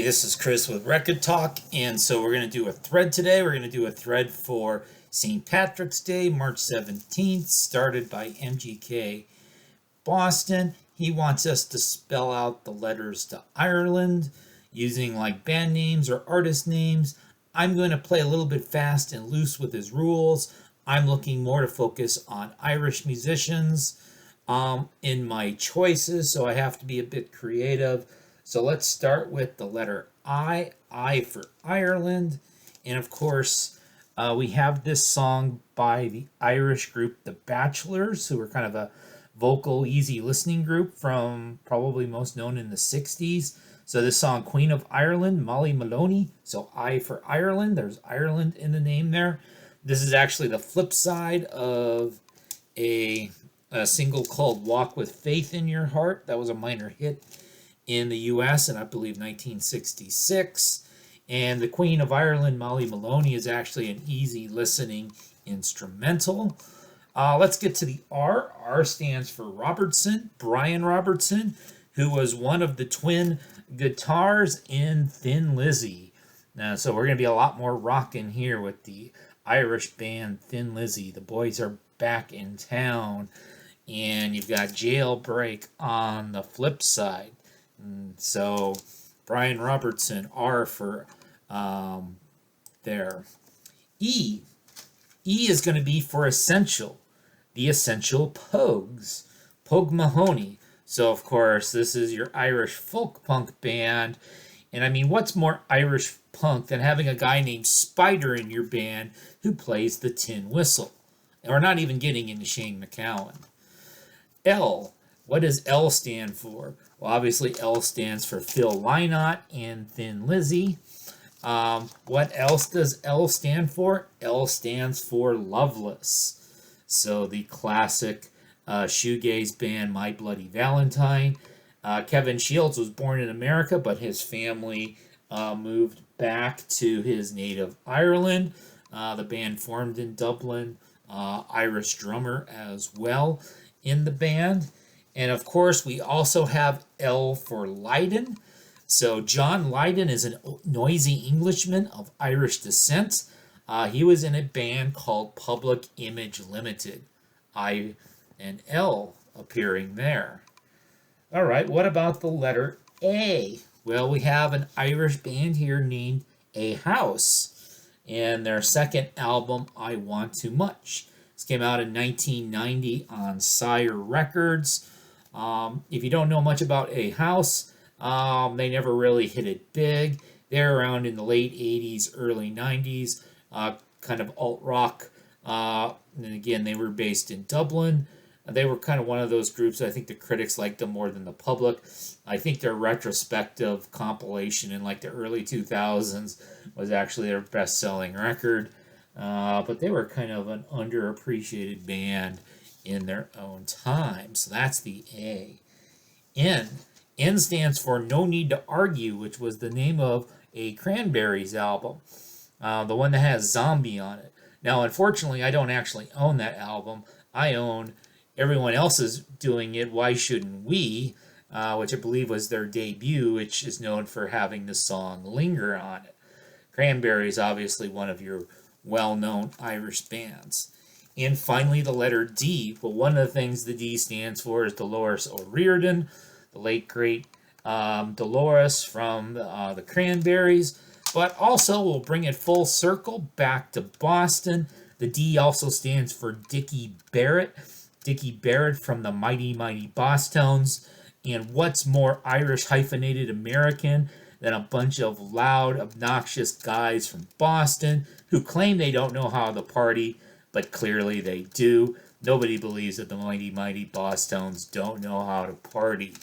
this is Chris with Rekkid Talk, and so we're going to do a thread today. We're going to do a thread for St. Patrick's Day, March 17th, started by MGK Boston. He wants us to spell out the letters to Ireland using like band names or artist names. I'm going to play a little bit fast and loose with his rules. I'm looking more to focus on Irish musicians in my choices, so I have to be a bit creative. So let's start with the letter I for Ireland. And of course, we have this song by the Irish group The Bachelors, who were kind of a vocal, easy listening group from probably most known in the 60s. So this song, Queen of Ireland, Molly Maloney. So I for Ireland, there's Ireland in the name there. This is actually the flip side of a single called Walk with Faith in Your Heart. That was a minor hit in the U.S. in, I believe, 1966. And the Queen of Ireland, Molly Maloney, is actually an easy listening instrumental. Let's get to the R. R stands for Robertson, Brian Robertson, who was one of the twin guitars in Thin Lizzy. Now, so we're going to be a lot more rockin' here with the Irish band Thin Lizzy. The boys are back in town. And you've got Jailbreak on the flip side. So, Brian Robertson, R for there. E. E is going to be for Essential. The Essential Pogues. Pogue Mahoney. So, of course, this is your Irish folk punk band. And I mean, what's more Irish punk than having a guy named Spider in your band who plays the tin whistle? And we're not even getting into Shane MacGowan. L. What does L stand for? Well, obviously L stands for Phil Lynott and Thin Lizzy. What else does L stand for? L stands for Loveless. So the classic shoegaze band My Bloody Valentine. Kevin Shields was born in America, but his family moved back to his native Ireland. The band formed in Dublin. Irish drummer as well in the band. And of course, we also have L for Lydon. So John Lydon is a noisy Englishman of Irish descent. He was in a band called Public Image Limited. I and L appearing there. All right, what about the letter A? Well, we have an Irish band here named A House. And their second album, I Want Too Much. This came out in 1990 on Sire Records. If you don't know much about A House, they never really hit it big. They're around in the late 80s, early 90s, kind of alt-rock. And again, they were based in Dublin. They were kind of one of those groups. I think the critics liked them more than the public. I think their retrospective compilation in like the early 2000s was actually their best-selling record. But they were kind of an underappreciated band in their own time. So that's the A. N. N stands for No Need to Argue, which was the name of a Cranberries album. The one that has Zombie on it. Now, unfortunately, I don't actually own that album. I own Everyone Else Is Doing It, Why Shouldn't We? Which I believe was their debut, which is known for having the song Linger on it. Cranberries, obviously one of your well-known Irish bands. And finally, the letter D. Well, one of the things the D stands for is Dolores O'Riordan, the late, great Dolores from the Cranberries. But also, we'll bring it full circle back to Boston. The D also stands for Dickie Barrett. Dickie Barrett from the Mighty Mighty Bosstones. And what's more Irish hyphenated American than a bunch of loud, obnoxious guys from Boston who claim they don't know how to party, but clearly they do. Nobody believes that the Mighty Mighty Bosstones don't know how to party.